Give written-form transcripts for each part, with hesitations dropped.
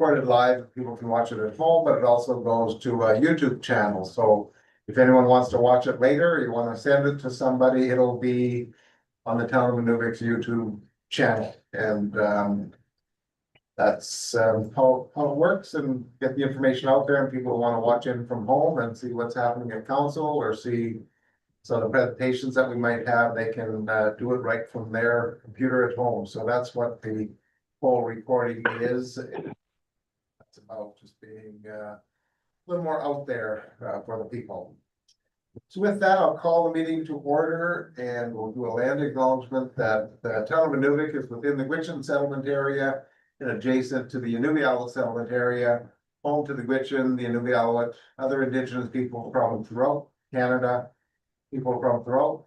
recorded live. People can watch it at home, but it also goes to a YouTube channel. So if anyone wants to watch it later, or you want to send it to somebody, it'll be on the Town of Inuvik's YouTube channel. And that's how it works, and get the information out there, and people want to watch in from home and see what's happening at council or see some of the presentations that we might have. They can do it right from their computer at home. So that's what the whole recording is. It's about just being a little more out there for the people. So with that, I'll call the meeting to order, and we'll do a land acknowledgement that the town of Inuvik is within the Gwich'in settlement area and adjacent to the Inuvik settlement area, home to the Gwich'in, the Inuvik, other indigenous people from throughout Canada, people from throughout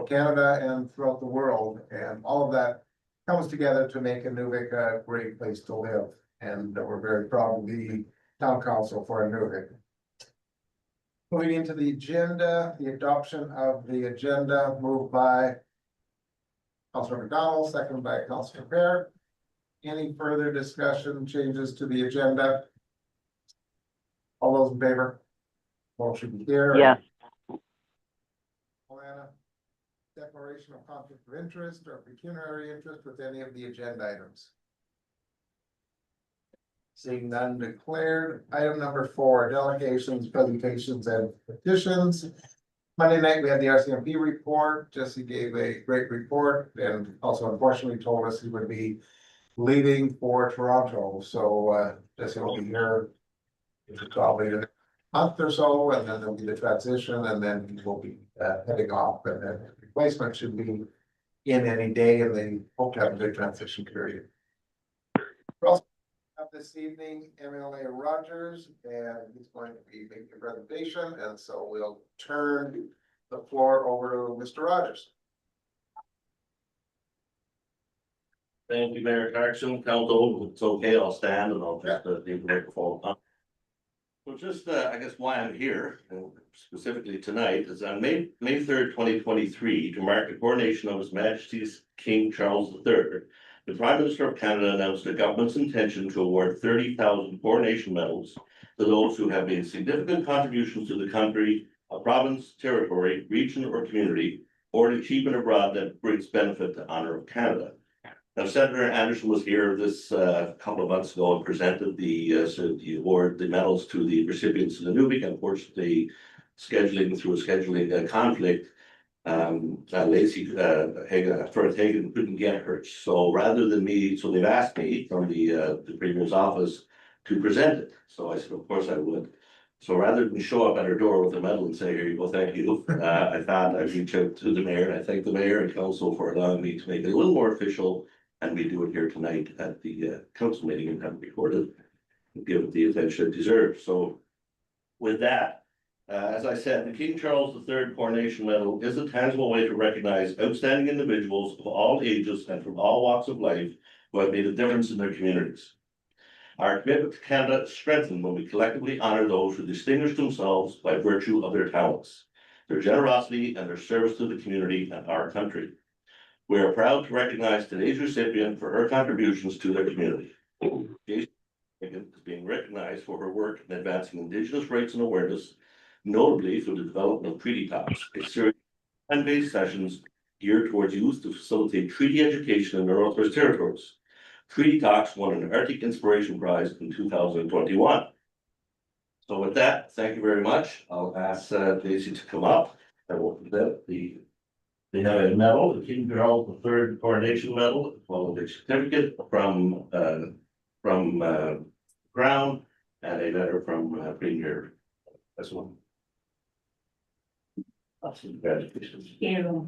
Canada and throughout the world, and all of that comes together to make Inuvik a great place to live. And we're very proud to be town council for Inuvik. Moving into the agenda, the adoption of the agenda moved by Councilor McDonald, seconded by Councilor Fair. Any further discussion, changes to the agenda? All those in favor? Motion carried. Yes. Alana, declaration of conflict of interest or pecuniary interest with any of the agenda items? Seeing none declared. Item number 4, delegations, presentations, and petitions. Monday night, we had the RCMP report. Jesse gave a great report, and also unfortunately told us he would be leaving for Toronto. So Jesse will be here probably a month or so, and then there'll be the transition, and then he will be heading off, and then the replacement should be in any day, and they hope to have a good transition period. We're also this evening MLA Rogers, and he's going to be making a presentation, and so we'll turn the floor over to Mr. Rogers. Thank you, Mayor Clarkson. Council, if it's okay, I'll stand and I'll just leave the microphone up. So just I guess why I'm here, and specifically tonight, is on May 3rd, 2023, to mark the coronation of His Majesty's King Charles III. The Prime Minister of Canada announced the government's intention to award 30,000 coronation medals to those who have made significant contributions to the country, a province, territory, region, or community, or an achievement abroad that brings benefit to honor of Canada. Now, Senator Anderson was here this couple of months ago and presented the award, the medals to the recipients of the Inuvik. Unfortunately, through a scheduling conflict, Lacey Firth Hagen couldn't get her. So rather than me, so they've asked me from the Premier's office to present it. So I said, of course I would. So rather than show up at her door with a medal and say, here you go, thank you, I thought I'd reach out to the mayor, and I thank the mayor and council for allowing me to make it a little more official, and we do it here tonight at the council meeting and have it recorded and give it the attention it deserves. So with that, as I said, the King Charles III Coronation Medal is a tangible way to recognize outstanding individuals of all ages and from all walks of life who have made a difference in their communities. Our commitment to Canada is strengthened when we collectively honor those who distinguish themselves by virtue of their talents, their generosity, and their service to the community and our country. We are proud to recognize today's recipient for her contributions to their community. Jason is being recognized for her work in advancing Indigenous rights and awareness, notably through the development of Treaty Talks, a series of land-based sessions geared towards youth to facilitate treaty education in the Northwest Territories. Treaty Talks won an Arctic Inspiration Prize in 2021. So with that, thank you very much. I'll ask Daisy to come up and we'll present they have a medal, the King Charles III Coronation Medal, as well as a certificate from Crown and a letter from Premier as well. Congratulations. And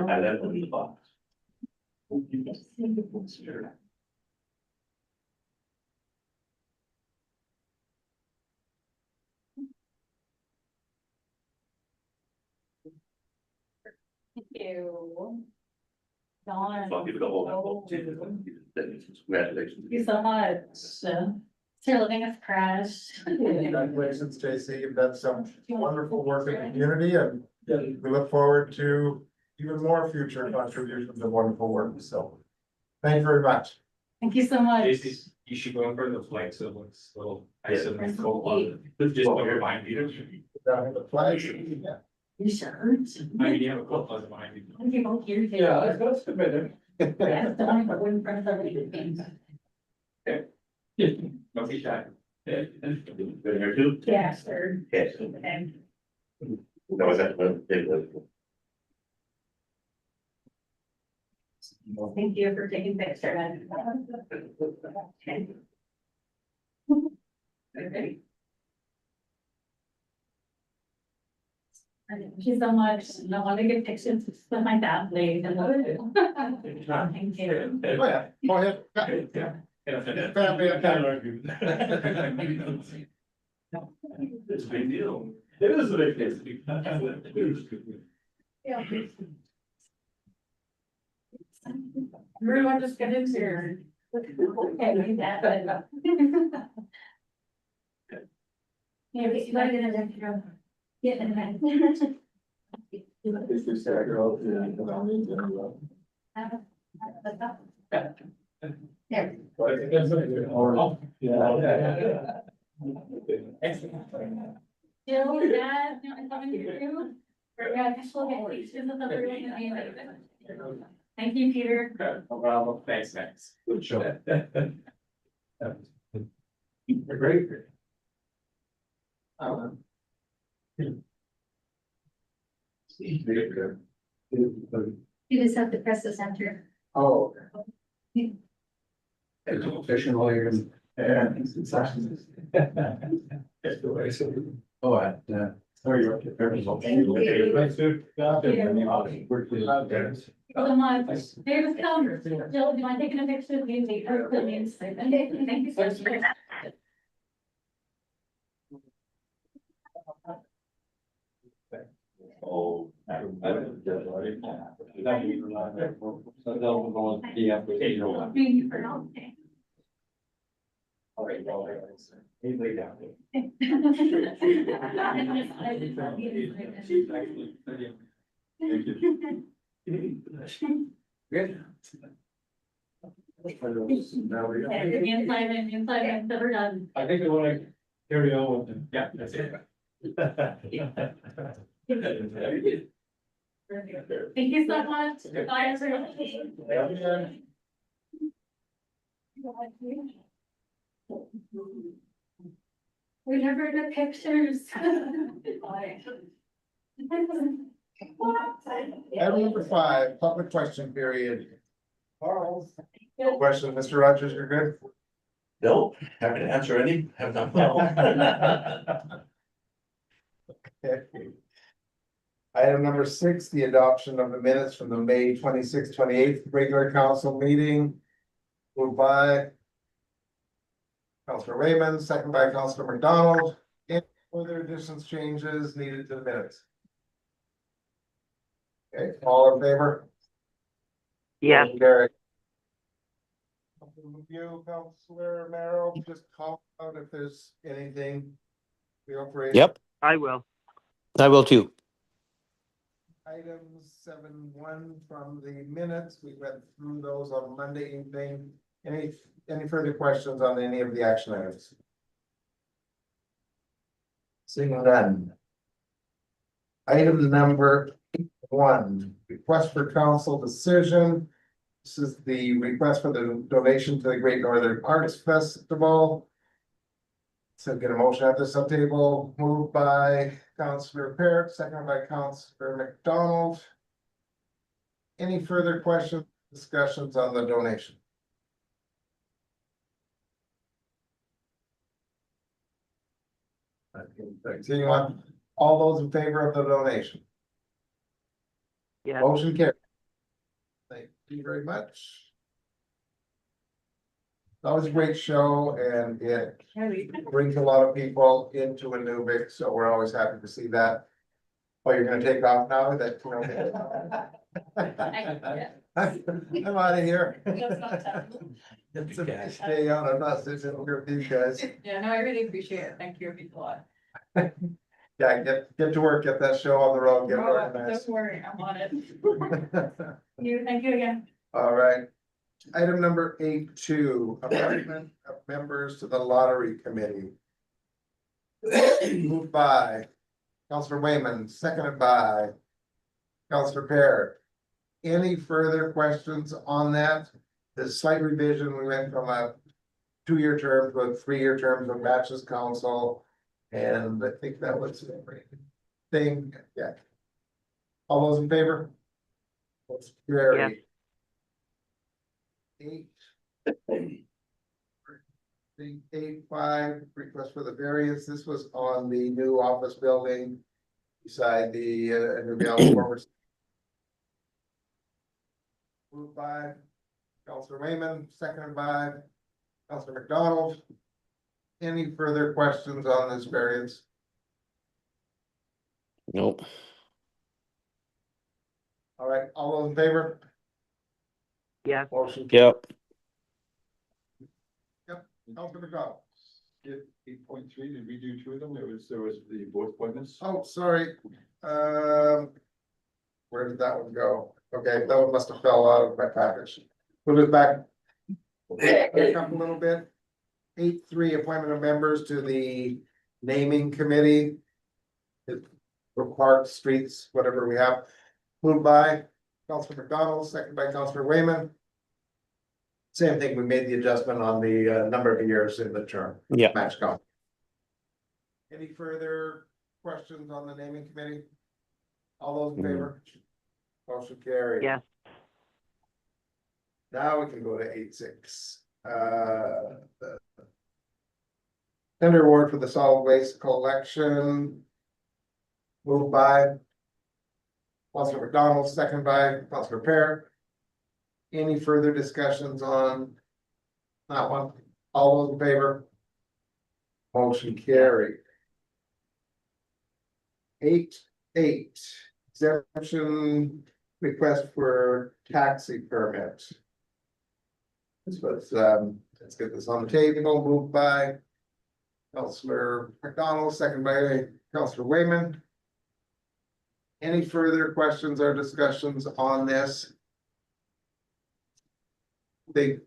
that will be the box. Sure. Thank you. Dawn. Congratulations. Thank you so much. You're letting us crash. Congratulations, JC. You've done some wonderful work in the community, and we look forward to even more future contributions of wonderful work. So thank you very much. Thank you so much. JC, You should go in for the flight, so it looks a little nice Yeah. and cold. Just remind you. Down in the flags, yeah. You sure? I mean, you have a cold closet behind you. People here. That's a bit. Yeah, the one that wouldn't front of the things. Don't be shy. Been here too? Yeah, sure. Yes. Okay. That was that one. Thank you for taking pictures. Okay. Okay. Thank you so much. I want to get pictures with my family. Thank you. Oh, yeah, go ahead. Family, It's a big deal. It is a big deal. Yeah. Everyone just get into your. Okay, we that, but. Yeah, but you gotta get in there. Get in there. There. Jill, Dad, you know, I'm coming to you. We're gonna actually get pictures of everyone. Thank you, Peter. No problem. Thanks, thanks. Good show. Great. You just have to press the center. Oh. Educational and. Oh, sorry, you're up to fair results. Thank you. Thanks, dude. So much. David, come. Jill, do you mind taking a picture of me? Thank you so much. Oh. Thank you for all. He's laid down. Good. Inside, never done. I think I want to carry on with them. Yeah, that's it. Thank you so much. Bye, everyone. We never did pictures. Item number 5, public question period. Question, Mr. Rogers, you're good? No, happy to answer any, have done well. Okay. Item number 6, the adoption of the minutes from the May 26th, 28th regular council meeting. Moved by Councilor Raymond, second by Councilor McDonald. Any further additions, changes needed to the minutes? Okay, all in favor? Yes. Derek. You, Councilor Merrill, just call out if there's anything. Feel free. Yep. I will too. Items 7.1 from the minutes, we went through those on Monday evening. Any further questions on any of the action items? Seeing none. Item number 1, request for council decision. This is the request for the donation to the Great Northern Arts Festival. So get a motion at this table, moved by Councilor Parrott, seconded by Councilor McDonald. Any further questions, discussions on the donation? Seeing one, all those in favor of the donation? Yeah. Motion carried. Thank you very much. That was a great show and it brings a lot of people into Inuvik, so we're always happy to see that. Oh, you're gonna take off now that, you know. I'm out of here. It's a nice day out. I'm not sitting here with these guys. Yeah, no, I really appreciate it. Thank you a lot. Yeah, get to work, get that show on the road, get organized. Don't worry, I'm on it. You, thank you again. All right. Item number 8.2, appointment of members to the lottery committee. Moved by Counselor Wayman, seconded by Counselor Parrott. Any further questions on that? The slight revision, we went from a 2-year term to a 3-year term to matches council. And I think that was the thing, yeah. All those in favor? Let's carry. 8.5, request for the variance. This was on the new office building beside the Inuvik corporate. Moved by Counselor Wayman, seconded by Counselor McDonald. Any further questions on this variance? Nope. All right, all those in favor? Yes. Motion. Yep. Counselor McDonald. 8.3, did we do 2 of them? There was the board appointments. Oh, sorry. Where did that one go? Okay, that one must have fell out of my package. Put it back. Back up a little bit. 8.3, appointment of members to the naming committee. For parks, streets, whatever we have. Moved by Counselor McDonald, second by Counselor Wayman. Same thing, we made the adjustment on the number of years in the term. Yeah. Match count. Any further questions on the naming committee? All those in favor? Motion carried. Yes. Now we can go to 8.6. Tender award for the solid waste collection. Moved by Counselor McDonald, second by Counselor Parrott. Any further discussions on that one? All those in favor? Motion carried. 8.8, exemption request for taxi permit. This was, let's get this on the table, moved by Counselor McDonald, second by Counselor Wayman. Any further questions or discussions on this? The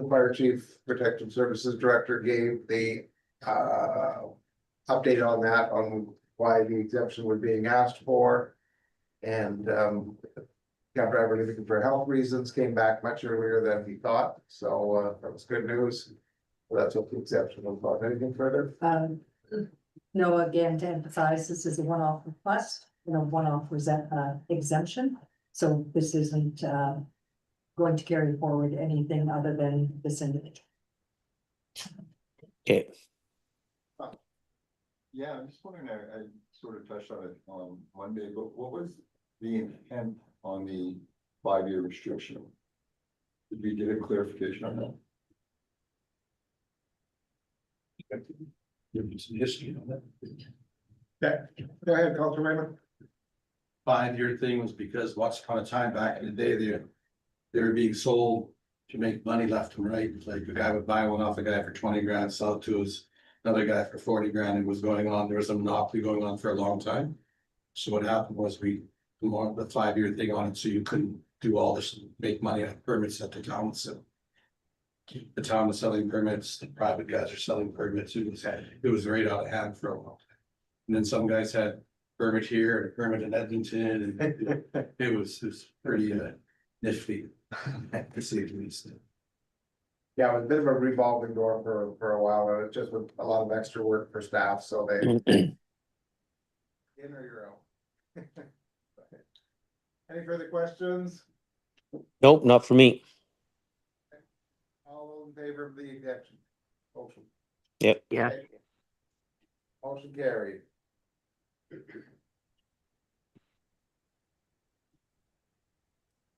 fire chief, protective services director gave the update on that, on why the exemption was being asked for. And cab driver looking for health reasons came back much earlier than he thought, so that was good news. Well, that's what the exception was about. Anything further? No, again, to emphasize, this is a one-off request and a one-off exemption. So this isn't going to carry forward anything other than this individual. Okay. Yeah, I'm just wondering, I sort of touched on it on Monday, but what was the intent on the 5-year restriction? Did we get a clarification on that? Give me some history on that. Yeah, go ahead, Counselor Raymond. 5-year thing was because once upon a time back in the day, they were being sold to make money left and right. It's like a guy would buy one off a guy for 20 grand, sell it to another guy for 40 grand. It was going on. There was a monopoly going on for a long time. So what happened was we launched the 5-year thing on it, so you couldn't do all this and make money on permits that the town was selling. The town was selling permits, the private guys are selling permits. It was right out of hand for a while. And then some guys had permit here and a permit in Edmonton, and it was pretty nifty, to say the least. Yeah, it was a bit of a revolving door for a while, and it just with a lot of extra work for staff, so they. In or you're out. Any further questions? Nope, not for me. All those in favor of the exemption? Motion. Yep. Yeah. Okay. Motion carried.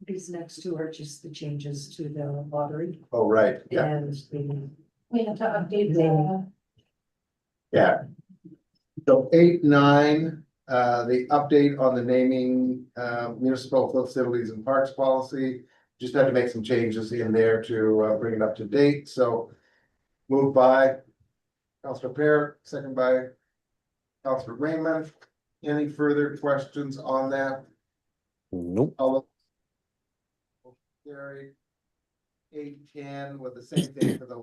These next two are just the changes to the lottery Oh, right, yeah, and the We have to update yeah. So 8.9, the update on the naming municipal facilities and parks policy. Just had to make some changes in there to bring it up to date, so. Moved by Counselor Parrott, second by Counselor Raymond. Any further questions on that? Nope. All Carried. 8-10 with the same thing for the.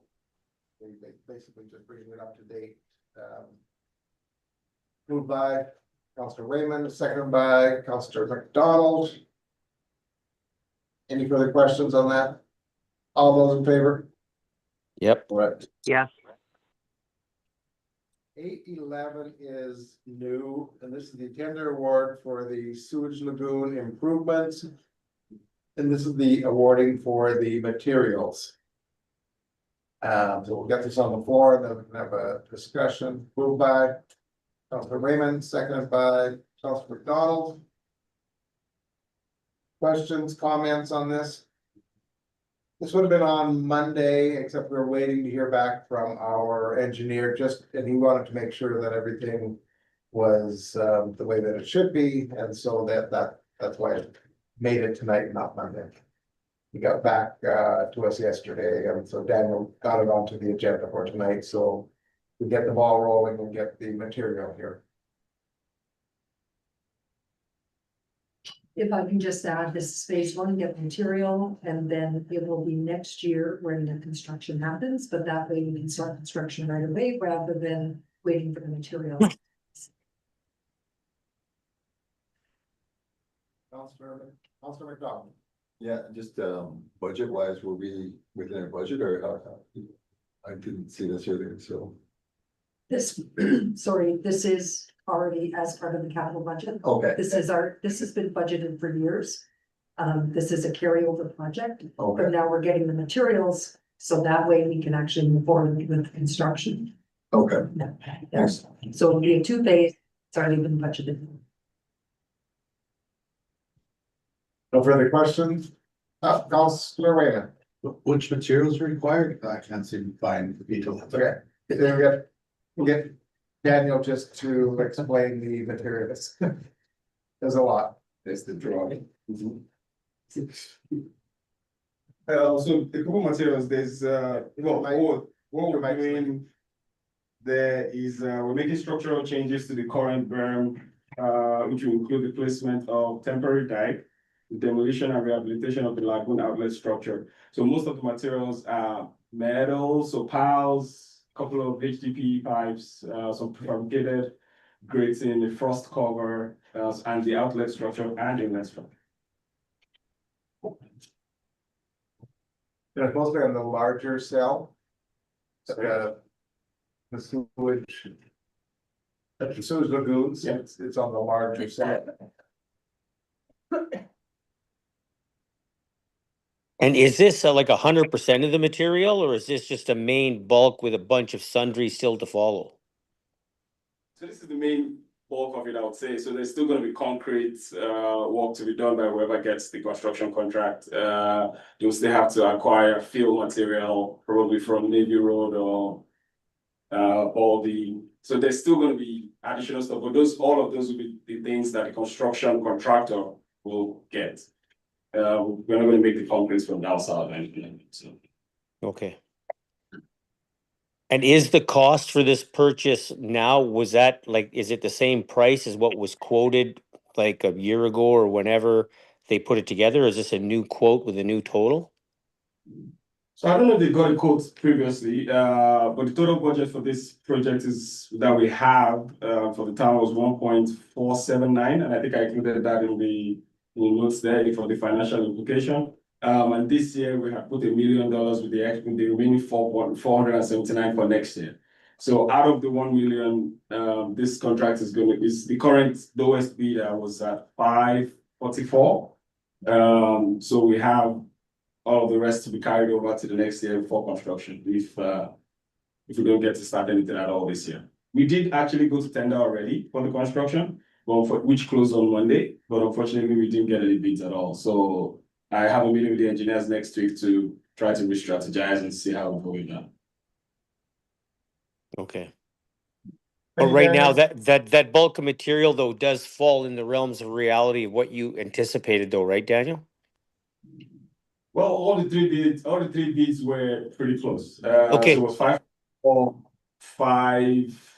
Basically just bringing it up to date. Moved by Counselor Raymond, seconded by Counselor McDonald. Any further questions on that? All those in favor? Yep. Correct. Yes. 8-11 is new, and this is the tender award for the sewage lagoon improvements. And this is the awarding for the materials. So we'll get this on the floor, and then we can have a discussion. Moved by Councilor Raymond, seconded by Councilor McDonald. Questions, comments on this? This would have been on Monday, except we were waiting to hear back from our engineer, and he wanted to make sure that everything was the way that it should be, and so that's why it made it tonight, not Monday. He got back to us yesterday, and so Daniel got it onto the agenda for tonight, so we get the ball rolling and get the material here. If I can just add, this is phase one, get material, and then it will be next year when the construction happens, but that way we can start construction right away rather than waiting for the material. Councilor McDonald. Yeah, just budget wise, were we within our budget or I didn't see this earlier, so. This, sorry, this is already as part of the capital budget. Okay. This has been budgeted for years. This is a carryover project, but Okay, now we're getting the materials, so that way we can actually move forward with the construction. okay. Yes, so it'll be a 2 phase, it's already been budgeted. No further questions? Councilor Raymond. Which materials are required? I can't seem to find the detail. Okay, then we'll get Daniel just to explain the materials. There's a lot. There's the drawing. So a couple materials, there's, what we're doing there is, we're making structural changes to the current berm, which will include the placement of temporary dike, the demolition and rehabilitation of the lagoon outlet structure. So most of the materials are metal, so piles, couple of HDPE pipes, some prefabricated grating, the frost cover, and the outlet structure and inlet structure. They're supposed to be on the larger cell. The sewage. The sewage lagoons, Yeah. it's on the larger cell. And is this like 100% of the material, or is this just a main bulk with a bunch of sundries still to follow? So this is the main bulk of it, I would say. So there's still going to be concrete work to be done by whoever gets the construction contract. You'll still have to acquire fill material, probably from Navy Road or Baldy. So there's still going to be additional stuff, but all of those will be the things that the construction contractor will get. We're not going to make the concrete from the outside or anything like that. So. Okay. And is the cost for this purchase now, was that like, is it the same price as what was quoted like a year ago or whenever they put it together? Is this a new quote with a new total? So I don't know if they got a quote previously, but the total budget for this project is that we have for the town was 1.479, and I think I included that in the notes there for the financial implication. And this year we have put $1 million with the remaining 479 for next year. So out of the 1 million, this contract is the current lowest bidder was at 544. So we have all of the rest to be carried over to the next year for construction if we don't get to start anything at all this year. We did actually go to tender already for the construction, which closed on Monday, but unfortunately we didn't get any bids at all. So I have a meeting with the engineers next week to try to re-strategize and see how we go with that. Okay. But right now, that bulk of material though does fall in the realms of reality of what you anticipated though, right, Daniel? Well, all the three bids were pretty close. Okay. So it was 5 or 5.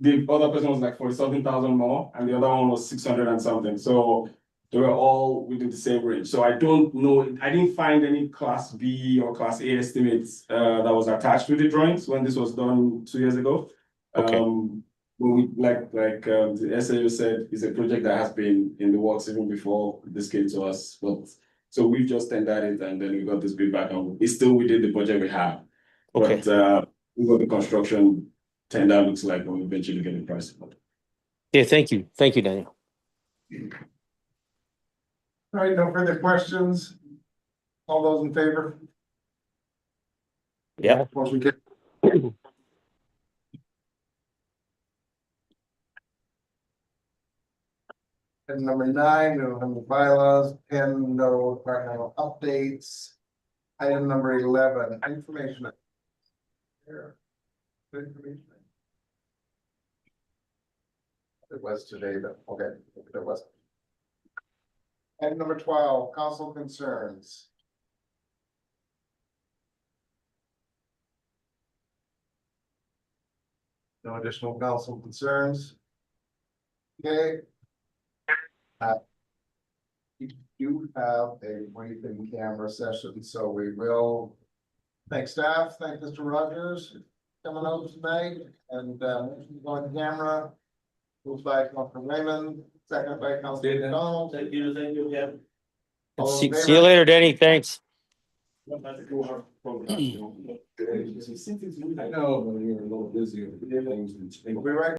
The other person was like 47,000 more, and the other one was 600 and something. So They were all within the same range. So I don't know, I didn't find any class B or class A estimates that was attached to the drawings when this was done 2 years ago. Okay. But we, the SAO said, it's a project that has been in the works even before this came to us, but so we've just tendered it and then we got this bid back and it's still within the budget we have. Okay. But we got the construction tender, looks like we'll eventually get the price. Yeah, thank you. Thank you, Daniel. All right, no further questions? All those in favor? Yeah. Motion carried. Item number 9, no number bylaws, 10, no departmental updates. Item number 11, information. Here. Good information. It was today, but okay, it wasn't. Item number 12, council concerns. No additional council concerns. Okay. We do have a briefing camera session, so we will thank staff, thank Mr. Rogers coming out tonight, and going camera. Moved by Councilor Raymond, second by Councilor McDonald. Thank you again. All those See in you favor? later, Danny. Thanks. I know, but you're a little busy with things and We'll be right